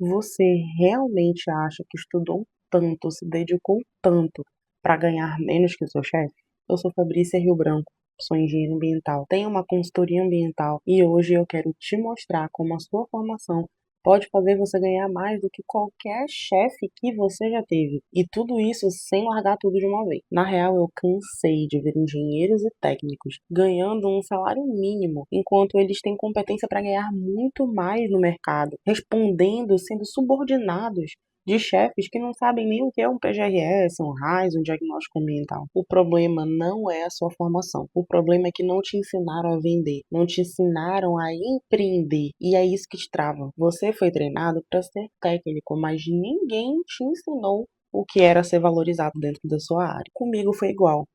Você realmente acha que estudou tanto, se dedicou tanto para ganhar menos que o seu chefe? Eu sou Fabrícia Rio Branco, sou engenheira ambiental, tenho uma consultoria ambiental e hoje eu quero te mostrar como a sua formação pode fazer você ganhar mais do que qualquer chefe que você já teve. E tudo isso sem largar tudo de uma vez. Na real, eu cansei de ver engenheiros e técnicos ganhando um salário mínimo, enquanto eles têm competência para ganhar muito mais no mercado, respondendo, sendo subordinados de chefes que não sabem nem o que é um PGRS, um RAIS, um diagnóstico ambiental. O problema não é a sua formação. O problema é que não te ensinaram a vender, não te ensinaram a empreender. E é isso que te trava. Você foi treinado para ser técnico, mas ninguém te ensinou o que era ser valorizado dentro da sua área. Comigo foi igual.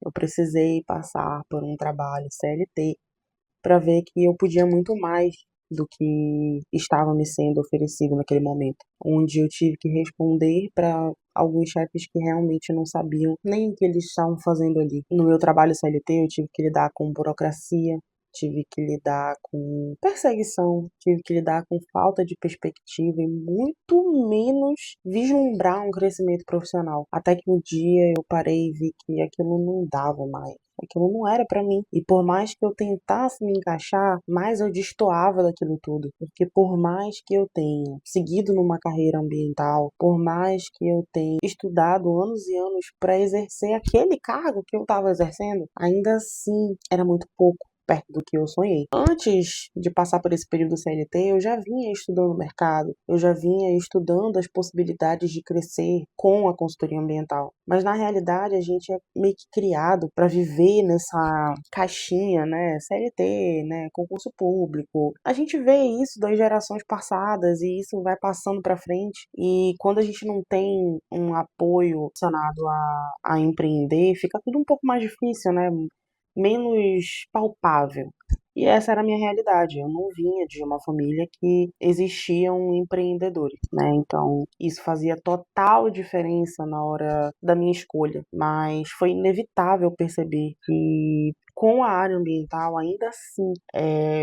Eu precisei passar por um trabalho CLT para ver que eu podia muito mais do que estava me sendo oferecido naquele momento, onde eu tive que responder para alguns chefes que realmente não sabiam nem o que eles estavam fazendo ali. No meu trabalho CLT, eu tive que lidar com burocracia, tive que lidar com perseguição, tive que lidar com falta de perspectiva e muito menos vislumbrar um crescimento profissional. Até que um dia eu parei e vi que aquilo não dava mais. Aquilo não era pra mim. E por mais que eu tentasse me encaixar, mais eu destoava daquilo tudo. Porque por mais que eu tenha seguido numa carreira ambiental, por mais que eu tenha estudado anos e anos para exercer aquele cargo que eu estava exercendo, ainda assim era muito pouco perto do que eu sonhei. Antes de passar por esse período CLT, eu já vinha estudando o mercado, eu já vinha estudando as possibilidades de crescer com a consultoria ambiental. Mas na realidade a gente é meio que criado para viver nessa caixinha, né? CLT, né? Concurso público. A gente vê isso das gerações passadas e isso vai passando para frente. E quando a gente não tem um apoio relacionado a empreender, fica tudo um pouco mais difícil, né? Menos palpável. E essa era a minha realidade. Eu não vinha de uma família que existiam empreendedores, né? Então, isso fazia total diferença na hora da minha escolha. Mas foi inevitável perceber que com a área ambiental, ainda assim,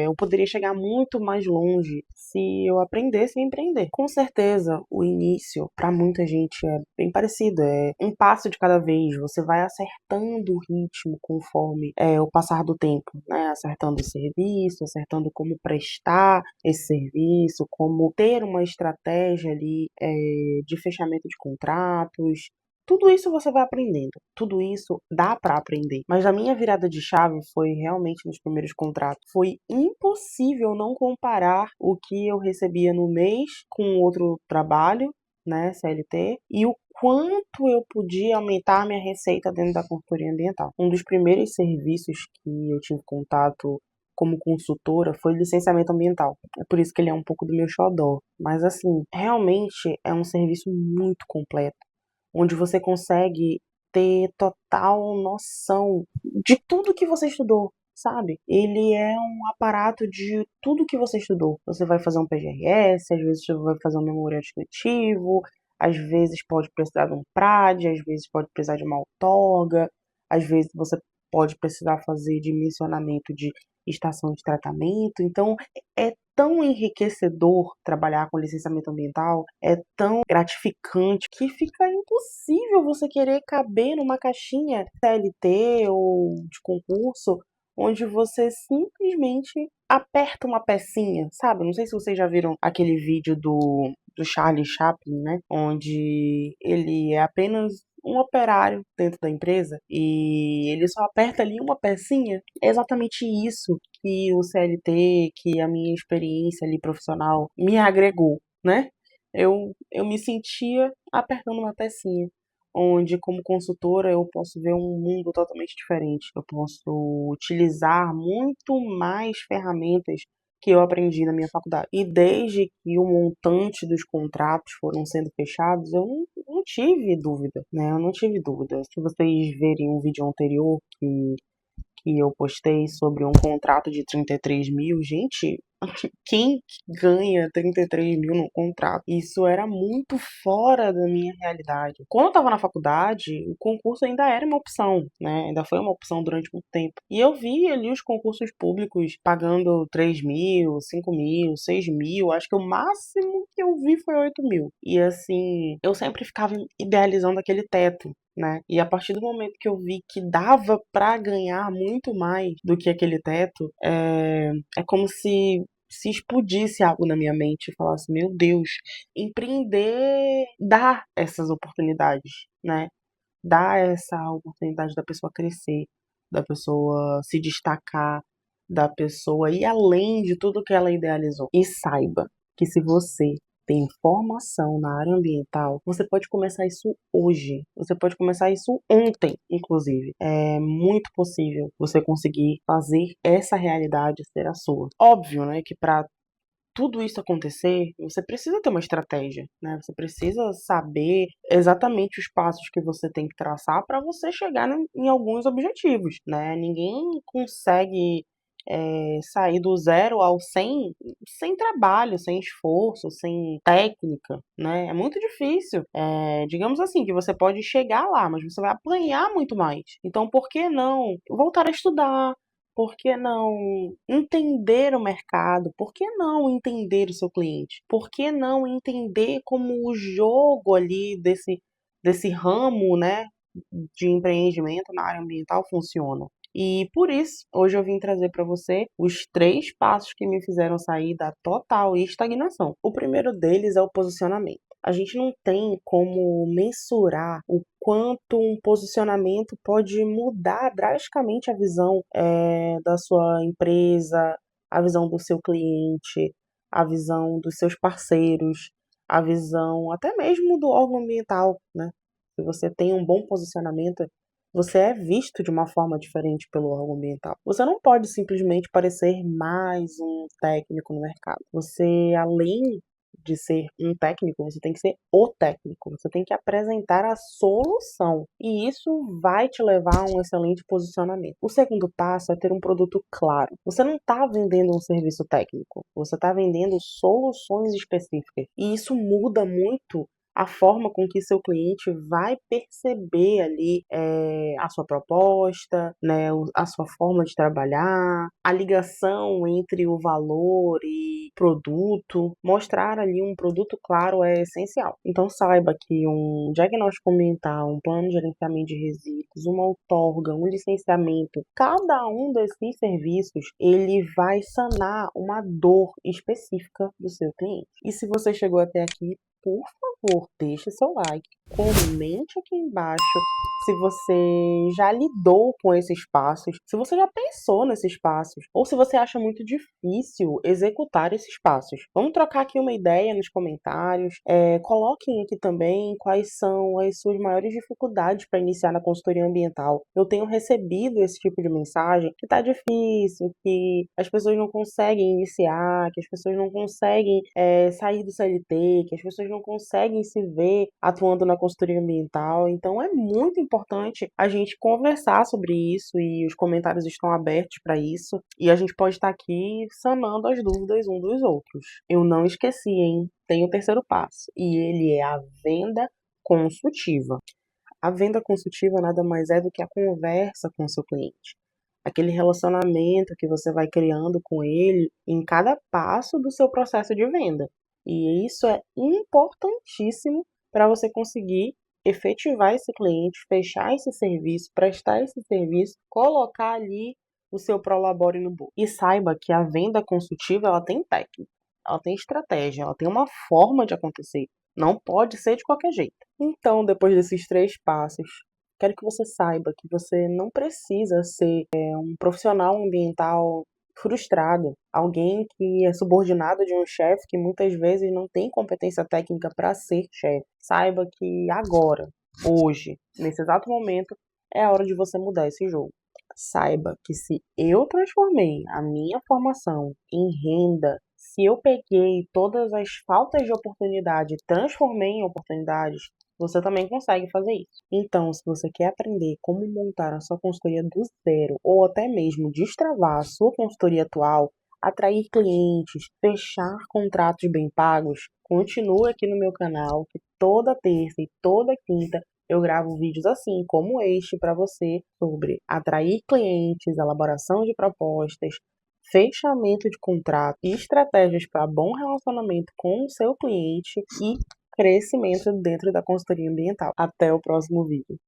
eu poderia chegar muito mais longe se eu aprendesse a empreender. Com certeza, o início, para muita gente, é bem parecido. É um passo de cada vez. Você vai acertando o ritmo conforme o passar do tempo, né? Acertando o serviço, acertando como prestar esse serviço, como ter uma estratégia ali de fechamento de contratos. Tudo isso você vai aprendendo, tudo isso dá para aprender. Mas a minha virada de chave foi realmente nos primeiros contratos. Foi impossível não comparar o que eu recebia no mês com outro trabalho, né, CLT, e o quanto eu podia aumentar minha receita dentro da consultoria ambiental. Um dos primeiros serviços que eu tive contato como consultora foi licenciamento ambiental. É por isso que ele é um pouco do meu xodó. Mas assim, realmente é um serviço muito completo, onde você consegue ter total noção de tudo que você estudou, sabe? Ele é um aparato de tudo que você estudou. Você vai fazer um PGRS, às vezes você vai fazer um memorial descritivo, às vezes pode precisar de um PRAD, às vezes pode precisar de uma outorga, às vezes você pode precisar fazer dimensionamento de estação de tratamento. Então, é tão enriquecedor trabalhar com licenciamento ambiental, é tão gratificante que fica impossível você querer caber numa caixinha CLT ou de concurso onde você simplesmente aperta uma pecinha, sabe? Não sei se vocês já viram aquele vídeo do Charlie Chaplin, né? Onde ele é apenas um operário dentro da empresa e ele só aperta ali uma pecinha. É exatamente isso que o CLT, que a minha experiência ali profissional me agregou, né? Eu me sentia apertando uma pecinha, onde como consultora eu posso ver um mundo totalmente diferente. Eu posso utilizar muito mais ferramentas que eu aprendi na minha faculdade. E desde que o montante dos contratos foram sendo fechados, eu não tive dúvida, né? Eu não tive dúvida. Se vocês verem um vídeo anterior que eu postei sobre um contrato de 33 mil. Gente, quem ganha 33 mil num contrato? Isso era muito fora da minha realidade. Quando eu estava na faculdade, o concurso ainda era uma opção, né? Ainda foi uma opção durante muito tempo. E eu vi ali os concursos públicos pagando 3 mil, 5 mil, 6 mil. Acho que o máximo que eu vi foi 8 mil. E assim, eu sempre ficava idealizando aquele teto, né? E a partir do momento que eu vi que dava pra ganhar muito mais do que aquele teto, é como se explodisse algo na minha mente e falasse, meu Deus, empreender dá essas oportunidades, né? Dá essa oportunidade da pessoa crescer, da pessoa se destacar, da pessoa ir além de tudo que ela idealizou. E saiba que se você tem formação na área ambiental, você pode começar isso hoje. Você pode começar isso ontem, inclusive. É muito possível você conseguir fazer essa realidade ser a sua. Óbvio, né, que para tudo isso acontecer, você precisa ter uma estratégia, né? Você precisa saber exatamente os passos que você tem que traçar para você chegar em alguns objetivos, né? Ninguém consegue sair do zero ao 100 sem trabalho, sem esforço, sem técnica, né? É muito difícil. Digamos assim, que você pode chegar lá, mas você vai apanhar muito mais. Então, por que não voltar a estudar? Por que não entender o mercado? Por que não entender o seu cliente? Por que não entender como o jogo ali desse ramo, né, de empreendimento na área ambiental funciona? E por isso, hoje eu vim trazer para você os 3 passos que me fizeram sair da total estagnação. O primeiro deles é o posicionamento. A gente não tem como mensurar o quanto um posicionamento pode mudar drasticamente a visão da sua empresa, a visão do seu cliente, a visão dos seus parceiros, a visão até mesmo do órgão ambiental, né? Se você tem um bom posicionamento, você é visto de uma forma diferente pelo órgão ambiental. Você não pode simplesmente parecer mais um técnico no mercado. Você, além de ser um técnico, você tem que ser o técnico. Você tem que apresentar a solução. E isso vai te levar a um excelente posicionamento. O segundo passo é ter um produto claro. Você não está vendendo um serviço técnico. Você está vendendo soluções específicas. E isso muda muito a forma com que seu cliente vai perceber ali a sua proposta, né, a sua forma de trabalhar, a ligação entre o valor e produto. Mostrar ali um produto claro é essencial. Então saiba que um diagnóstico ambiental, um plano de gerenciamento de resíduos, uma outorga, um licenciamento, cada um desses serviços, ele vai sanar uma dor específica do seu cliente. E se você chegou até aqui, por favor, deixe seu like, comente aqui embaixo se você já lidou com esses passos, se você já pensou nesses passos, ou se você acha muito difícil executar esses passos. Vamos trocar aqui uma ideia nos comentários. Coloquem aqui também quais são as suas maiores dificuldades para iniciar na consultoria ambiental. Eu tenho recebido esse tipo de mensagem que tá difícil, que as pessoas não conseguem iniciar, que as pessoas não conseguem sair do CLT, que as pessoas não conseguem se ver atuando na consultoria ambiental. Então é muito importante a gente conversar sobre isso e os comentários estão abertos para isso. E a gente pode estar aqui sanando as dúvidas um dos outros. Eu não esqueci, hein? Tem o terceiro passo e ele é a venda consultiva. A venda consultiva nada mais é do que a conversa com o seu cliente. Aquele relacionamento que você vai criando com ele em cada passo do seu processo de venda. E isso é importantíssimo para você conseguir efetivar esse cliente, fechar esse serviço, prestar esse serviço, colocar ali o seu prolabore no bolso. E saiba que a venda consultiva ela tem técnica, ela tem estratégia, ela tem uma forma de acontecer. Não pode ser de qualquer jeito. Então, depois desses 3 passos, quero que você saiba que você não precisa ser um profissional ambiental frustrado, alguém que é subordinado de um chefe que muitas vezes não tem competência técnica para ser chefe. Saiba que agora, hoje, nesse exato momento, é a hora de você mudar esse jogo. Saiba que se eu transformei a minha formação em renda, se eu peguei todas as faltas de oportunidade e transformei em oportunidades, você também consegue fazer isso. Então, se você quer aprender como montar a sua consultoria do zero, ou até mesmo destravar a sua consultoria atual, atrair clientes, fechar contratos bem pagos, continue aqui no meu canal, que toda terça e toda quinta eu gravo vídeos assim como este para você sobre atrair clientes, elaboração de propostas, fechamento de contrato e estratégias para bom relacionamento com o seu cliente e crescimento dentro da consultoria ambiental. Até o próximo vídeo.